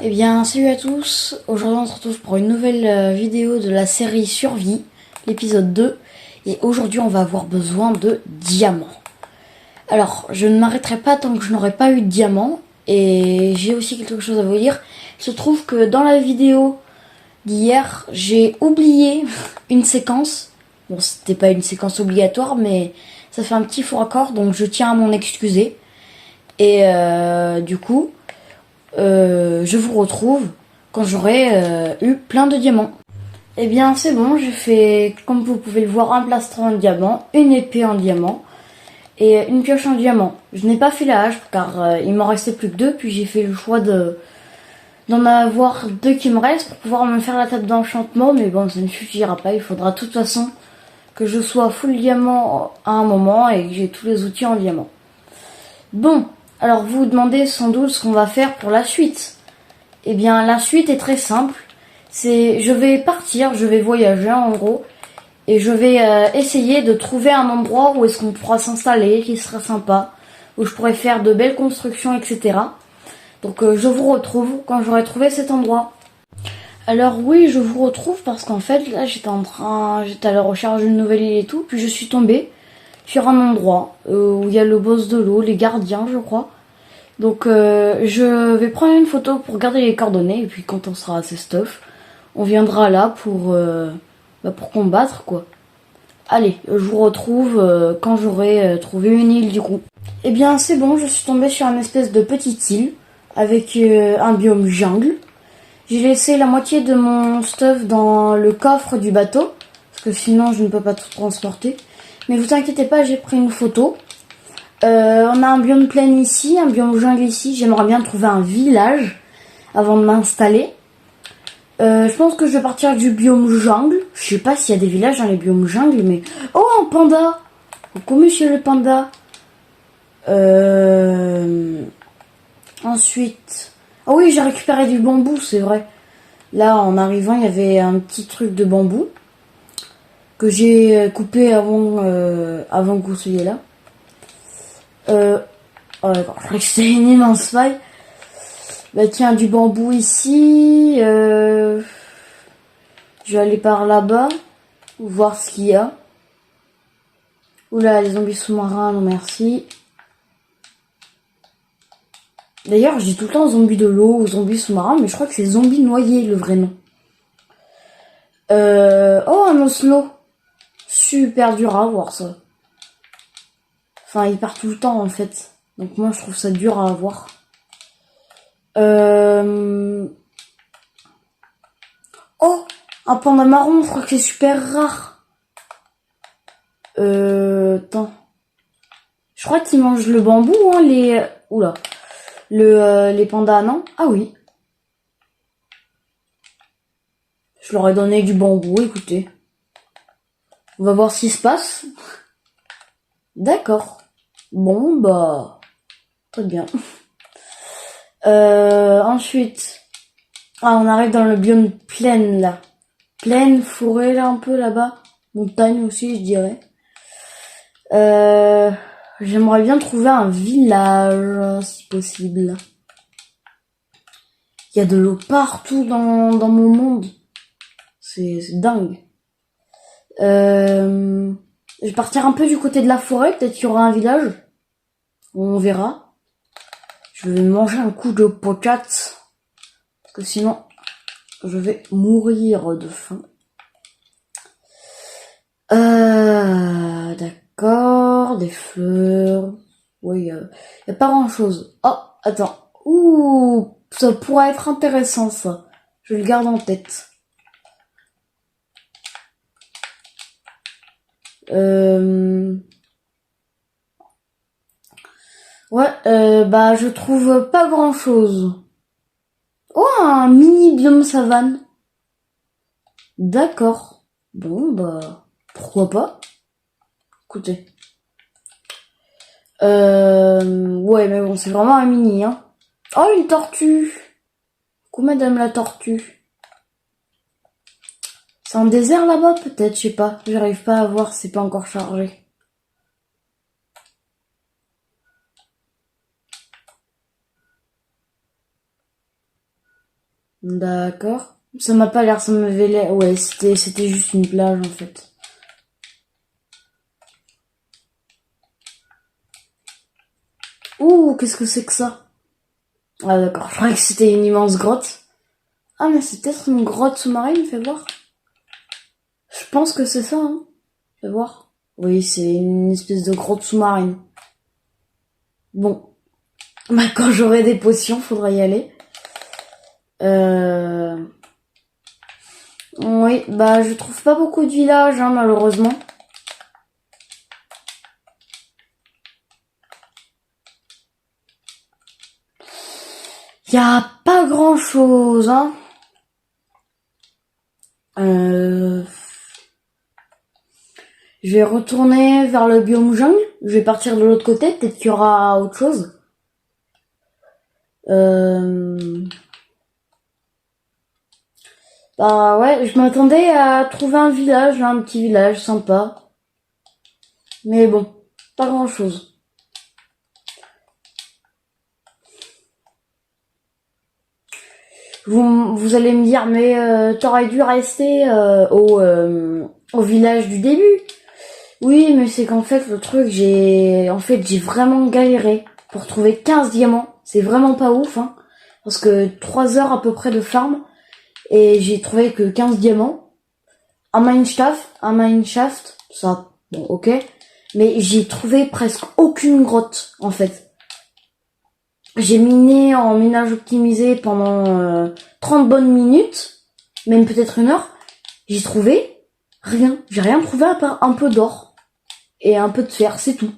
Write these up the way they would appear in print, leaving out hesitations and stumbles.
Eh bien, salut à tous. Aujourd'hui, on se retrouve pour une nouvelle vidéo de la série Survie, l'épisode 2. Et aujourd'hui, on va avoir besoin de diamants. Alors, je ne m'arrêterai pas tant que je n'aurai pas eu de diamants. Et j'ai aussi quelque chose à vous dire. Il se trouve que dans la vidéo d'hier, j'ai oublié une séquence. Bon, c'était pas une séquence obligatoire, mais ça fait un petit faux raccord, donc je tiens à m'en excuser. Et du coup... je vous retrouve quand j'aurai eu plein de diamants. Eh bien c'est bon, j'ai fait, comme vous pouvez le voir, un plastron en diamant, une épée en diamant et une pioche en diamant. Je n'ai pas fait la hache car il m'en restait plus que deux, puis j'ai fait le choix d'en avoir deux qui me restent pour pouvoir me faire la table d'enchantement, mais bon, ça ne suffira pas, il faudra de toute façon que je sois full diamant à un moment et que j'ai tous les outils en diamant. Bon, alors vous vous demandez sans doute ce qu'on va faire pour la suite. Eh bien, la suite est très simple. Je vais partir, je vais voyager en gros, et je vais essayer de trouver un endroit où est-ce qu'on pourra s'installer, qui sera sympa, où je pourrais faire de belles constructions, etc. Donc je vous retrouve quand j'aurai trouvé cet endroit. Alors oui, je vous retrouve parce qu'en fait, là j'étais à la recherche d'une nouvelle île et tout, puis je suis tombée sur un endroit où il y a le boss de l'eau, les gardiens, je crois. Donc je vais prendre une photo pour garder les coordonnées et puis quand on sera assez stuff, on viendra là pour combattre quoi. Allez, je vous retrouve quand j'aurai trouvé une île du coup. Eh bien c'est bon, je suis tombée sur une espèce de petite île avec un biome jungle. J'ai laissé la moitié de mon stuff dans le coffre du bateau parce que sinon je ne peux pas tout transporter. Mais vous inquiétez pas, j'ai pris une photo. On a un biome plaine ici, un biome jungle ici. J'aimerais bien trouver un village avant de m'installer. Je pense que je vais partir du biome jungle. Je sais pas s'il y a des villages dans les biomes jungle, mais... Oh, un panda! Coucou, monsieur le panda. Ensuite... Ah oui, j'ai récupéré du bambou, c'est vrai. Là, en arrivant, il y avait un petit truc de bambou que j'ai coupé avant que vous soyez là. Oh d'accord, je croyais que c'était une immense faille. Bah tiens, du bambou ici. Je vais aller par là-bas. Voir ce qu'il y a. Oula, les zombies sous-marins, non merci. D'ailleurs, je dis tout le temps zombies de l'eau ou zombies sous-marins, mais je crois que c'est zombies noyés le vrai nom. Oh, un oslo. Super dur à avoir ça. Enfin, il part tout le temps en fait. Donc moi, je trouve ça dur à avoir. Oh, un panda marron, je crois que c'est super rare. Attends. Je crois qu'ils mangent le bambou, hein, les... Oula. Les pandas, non? Ah oui. Je leur ai donné du bambou, écoutez. On va voir ce qui se passe. D'accord. Bon, bah... Très bien. Ensuite... Ah, on arrive dans le biome plaine, là. Plaine, forêt, là, un peu, là-bas. Montagne aussi, je dirais. J'aimerais bien trouver un village, si possible. Il y a de l'eau partout dans mon monde. C'est dingue. Je vais partir un peu du côté de la forêt. Peut-être qu'il y aura un village. On verra. Je vais manger un coup de potate. Parce que sinon, je vais mourir de faim. D'accord. Des fleurs. Oui, y a pas grand-chose. Oh, attends. Ouh, ça pourrait être intéressant, ça. Je le garde en tête. Ouais, bah je trouve pas grand chose. Oh, un mini biome savane. D'accord. Bon, bah pourquoi pas. Écoutez. Ouais, mais bon, c'est vraiment un mini, hein. Oh, une tortue. Coucou, madame la tortue. C'est un désert là-bas, peut-être, je sais pas. J'arrive pas à voir, c'est pas encore chargé. D'accord. Ça m'a pas l'air, ça m'avait l'air... Ouais, c'était juste une plage, en fait. Ouh, qu'est-ce que c'est que ça? Ah d'accord, je croyais que c'était une immense grotte. Ah mais c'est peut-être une grotte sous-marine, fais voir. Je pense que c'est ça, hein. Fais voir. Oui, c'est une espèce de grotte sous-marine. Bon. Bah quand j'aurai des potions, faudra y aller. Oui, bah je trouve pas beaucoup de villages, hein, malheureusement. Y a pas grand chose, hein. Je vais retourner vers le biome jungle. Je vais partir de l'autre côté. Peut-être qu'il y aura autre chose. Bah ouais, je m'attendais à trouver un village, là, un petit village sympa. Mais bon, pas grand chose. Vous allez me dire, mais t'aurais dû rester au village du début. Oui, mais c'est qu'en fait, le truc, j'ai vraiment galéré pour trouver 15 diamants. C'est vraiment pas ouf, hein. Parce que 3 heures à peu près de farm, et j'ai trouvé que 15 diamants. Un mineshaft, ça, bon, ok. Mais j'ai trouvé presque aucune grotte, en fait. J'ai miné en minage optimisé pendant 30 bonnes minutes, même peut-être 1 heure. J'ai trouvé rien. J'ai rien trouvé à part un peu d'or et un peu de fer, c'est tout.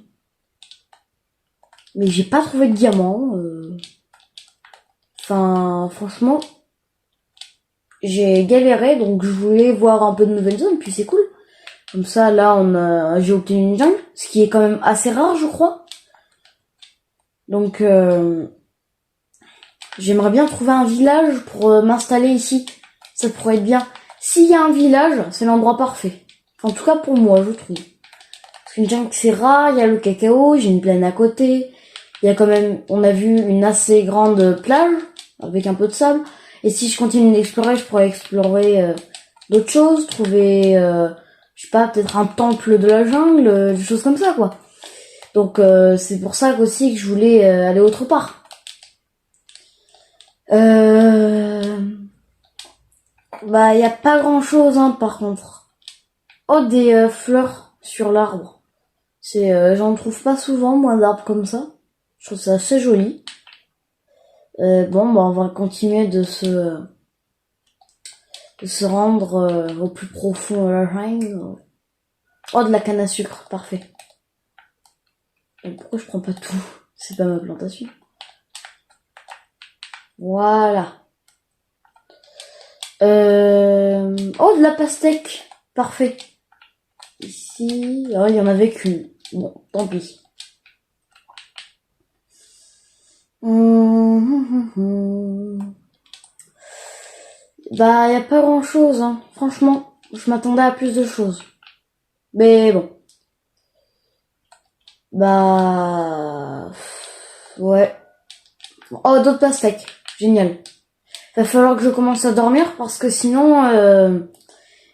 Mais j'ai pas trouvé de diamant. Enfin, franchement, j'ai galéré, donc je voulais voir un peu de nouvelles zones, puis c'est cool. Comme ça, là, j'ai obtenu une jungle, ce qui est quand même assez rare, je crois. Donc, j'aimerais bien trouver un village pour m'installer ici. Ça pourrait être bien. S'il y a un village, c'est l'endroit parfait. En tout cas, pour moi, je trouve. Parce qu'une jungle, c'est rare, il y a le cacao, j'ai une plaine à côté. Il y a quand même, on a vu une assez grande plage, avec un peu de sable. Et si je continue d'explorer, je pourrais explorer d'autres choses, trouver, je sais pas, peut-être un temple de la jungle, des choses comme ça, quoi. Donc c'est pour ça aussi que je voulais aller autre part. Bah y a pas grand chose, hein, par contre. Oh, des fleurs sur l'arbre. J'en trouve pas souvent, moi, d'arbres comme ça. Je trouve ça assez joli. Bon, bah on va continuer de se rendre au plus profond de la jungle. Oh, de la canne à sucre, parfait. Et pourquoi je prends pas tout? C'est pas ma plantation. Voilà. Oh, de la pastèque, parfait. Ici, oh, il y en avait qu'une. Bon, tant pis. Bah, y a pas grand chose, hein. Franchement, je m'attendais à plus de choses. Mais bon. Bah, ouais. Oh, d'autres pastèques. Génial. Va falloir que je commence à dormir parce que sinon,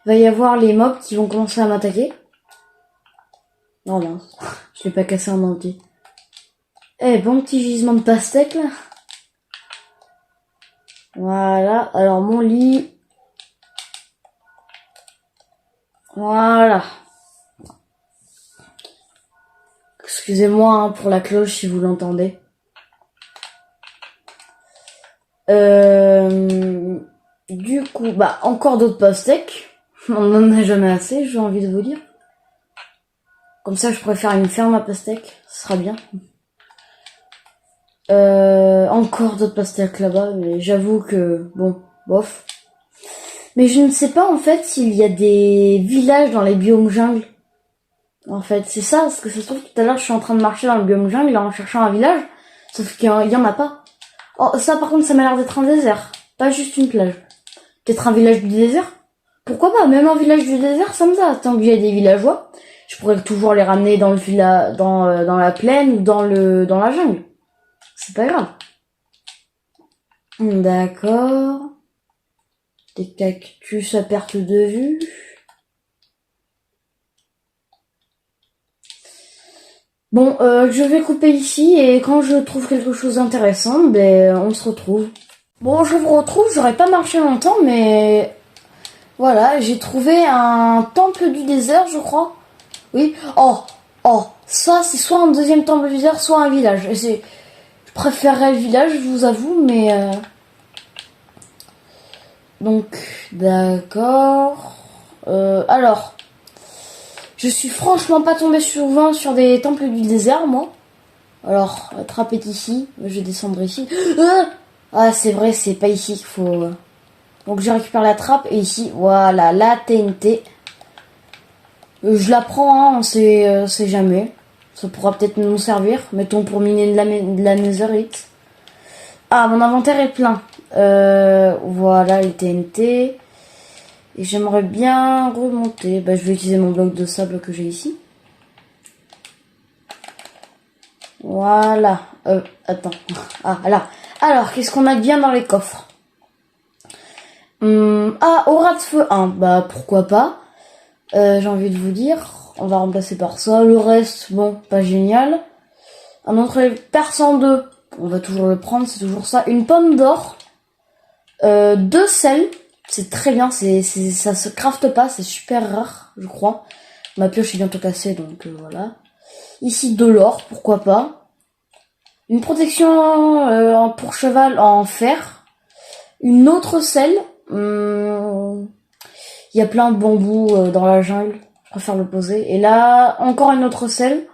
va y avoir les mobs qui vont commencer à m'attaquer. Non, mince. Je l'ai pas cassé en entier. Eh, bon petit gisement de pastèque, là. Voilà. Alors, mon lit. Voilà. Excusez-moi hein, pour la cloche si vous l'entendez. Du coup, bah, encore d'autres pastèques. On en a jamais assez, j'ai envie de vous dire. Comme ça, je pourrais faire une ferme à pastèques. Ce sera bien. Encore d'autres pastèques là-bas, mais j'avoue que, bon, bof. Mais je ne sais pas, en fait, s'il y a des villages dans les biomes jungle. En fait, c'est ça, parce que ça se trouve, tout à l'heure, je suis en train de marcher dans le biome jungle en cherchant un village, sauf qu'il y en a pas. Oh, ça, par contre, ça m'a l'air d'être un désert, pas juste une plage. Peut-être un village du désert? Pourquoi pas? Même un village du désert, ça me va. Tant qu'il y a des villageois, je pourrais toujours les ramener dans le dans la plaine ou dans la jungle. C'est pas grave. D'accord. Des cactus à perte de vue. Bon, je vais couper ici et quand je trouve quelque chose d'intéressant, ben on se retrouve. Bon, je vous retrouve, j'aurais pas marché longtemps, mais voilà, j'ai trouvé un temple du désert, je crois. Oui. Oh, ça c'est soit un deuxième temple du désert, soit un village. Je préférerais le village, je vous avoue, mais donc d'accord. Alors, je suis franchement pas tombée souvent sur des temples du désert, moi. Alors, la trappe est ici. Je descendrai ici. Ah, c'est vrai, c'est pas ici qu'il faut... Donc, je récupère la trappe. Et ici, voilà, la TNT. Je la prends, hein, on sait jamais. Ça pourra peut-être nous servir. Mettons pour miner de la netherite. Ah, mon inventaire est plein. Voilà, les TNT. Et j'aimerais bien remonter. Bah, je vais utiliser mon bloc de sable que j'ai ici. Voilà. Attends. Ah, là. Alors, qu'est-ce qu'on a de bien dans les coffres? Aura de feu 1. Bah, pourquoi pas. J'ai envie de vous dire. On va remplacer par ça. Le reste, bon, pas génial. Un autre perçant 2. On va toujours le prendre, c'est toujours ça. Une pomme d'or. 2 sels. C'est très bien. Ça se crafte pas. C'est super rare, je crois. Ma pioche est bientôt cassée, donc voilà. Ici, de l'or. Pourquoi pas. Une protection pour cheval en fer. Une autre selle. Il y a plein de bambous dans la jungle. Je préfère le poser. Et là, encore une autre selle.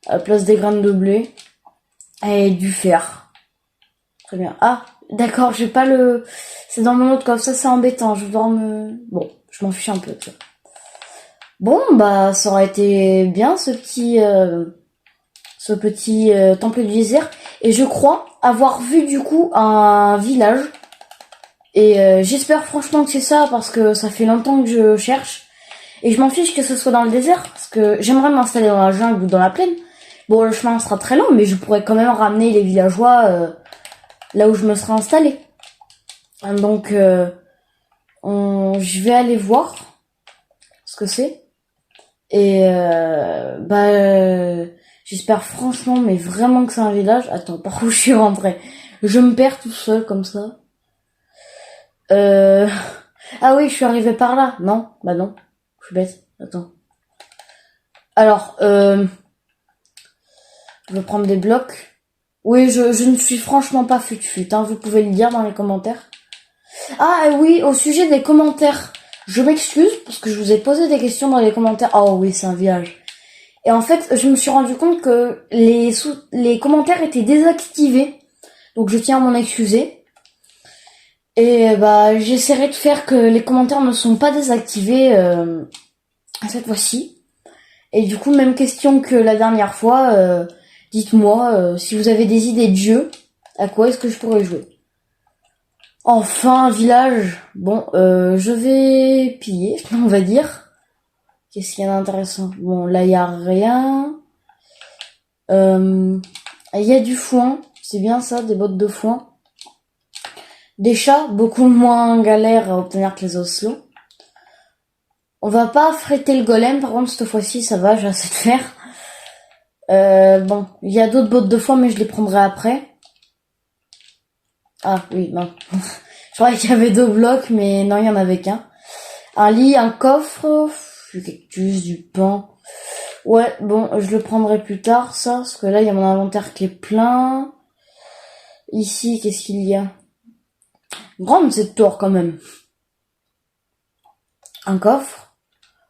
À la place des graines de blé. Et du fer. Très bien. Ah, d'accord, j'ai pas le... C'est dans mon autre coffre. Ça, c'est embêtant. Je dois me... Bon, je m'en fiche un peu. Tu vois. Bon, bah, ça aurait été bien, ce petit temple du désert. Et je crois avoir vu du coup un village. Et j'espère franchement que c'est ça parce que ça fait longtemps que je cherche. Et je m'en fiche que ce soit dans le désert parce que j'aimerais m'installer dans la jungle ou dans la plaine. Bon, le chemin sera très long, mais je pourrais quand même ramener les villageois là où je me serai installé. Donc, je vais aller voir ce que c'est. Et j'espère franchement, mais vraiment que c'est un village. Attends, par où je suis rentrée? Je me perds tout seul comme ça. Ah oui, je suis arrivée par là. Non, bah non. Je suis bête. Attends. Alors, je vais prendre des blocs. Oui, je ne suis franchement pas fut-fut, hein. Vous pouvez le dire dans les commentaires. Ah oui, au sujet des commentaires. Je m'excuse parce que je vous ai posé des questions dans les commentaires. Oh oui, c'est un village. Et en fait, je me suis rendu compte que les commentaires étaient désactivés. Donc je tiens à m'en excuser. Et bah j'essaierai de faire que les commentaires ne sont pas désactivés cette fois-ci. Et du coup, même question que la dernière fois. Dites-moi si vous avez des idées de jeu. À quoi est-ce que je pourrais jouer? Enfin, un village. Bon, je vais piller, on va dire. Qu'est-ce qu'il y a d'intéressant? Bon, là, il y a rien. Il y a du foin. C'est bien ça, des bottes de foin. Des chats, beaucoup moins galère à obtenir que les osselets. On va pas affréter le golem, par contre, cette fois-ci, ça va, j'ai assez de fer. Bon, il y a d'autres bottes de foin, mais je les prendrai après. Ah, oui, non. Je croyais qu'il y avait 2 blocs, mais non, il y en avait qu'un. Un lit, un coffre, du cactus, du pain. Ouais, bon, je le prendrai plus tard, ça, parce que là, il y a mon inventaire qui est plein. Ici, qu'est-ce qu'il y a? Grande cette tour, quand même. Un coffre.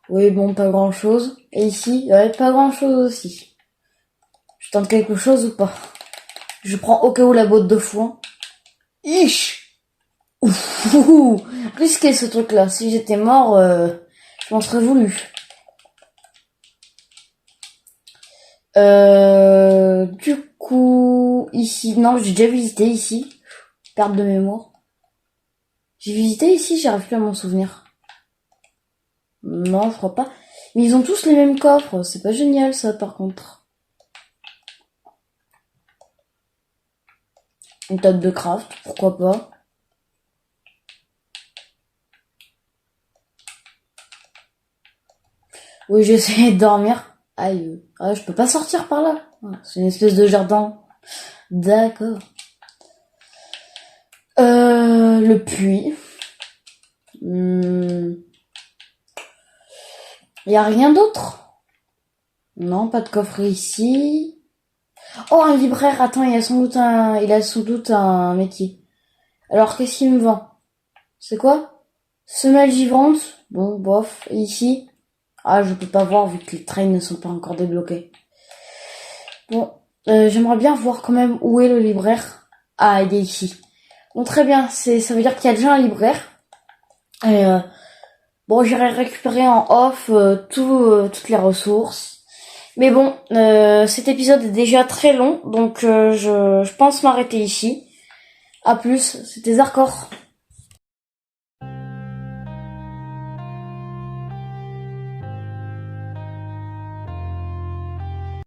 Oui, bon, pas grand-chose. Et ici, ouais, pas grand-chose aussi. Je tente quelque chose ou pas? Je prends au cas où la botte de foin. Ich! Ouh, risqué ce truc-là. Si j'étais mort, je m'en serais voulu. Du coup, ici, non, j'ai déjà visité ici. Perte de mémoire. J'ai visité ici, j'arrive plus à m'en souvenir. Non, je crois pas. Mais ils ont tous les mêmes coffres. C'est pas génial, ça, par contre. Une table de craft, pourquoi pas. Oui, j'essaie de dormir. Aïe. Ah, je peux pas sortir par là. Ah, c'est une espèce de jardin. D'accord. Le puits. Y a rien d'autre? Non, pas de coffret ici. Oh, un libraire. Attends, il a sans doute un métier. Alors, qu'est-ce qu'il me vend? C'est quoi? Semelle givrante. Bon, bof. Et ici? Ah, je peux pas voir vu que les trains ne sont pas encore débloqués. Bon, j'aimerais bien voir quand même où est le libraire. Ah, il est ici. Bon, très bien. Ça veut dire qu'il y a déjà un libraire. Et bon, j'irai récupérer en off toutes les ressources. Mais bon, cet épisode est déjà très long, donc je pense m'arrêter ici. À plus, c'était Zarkor.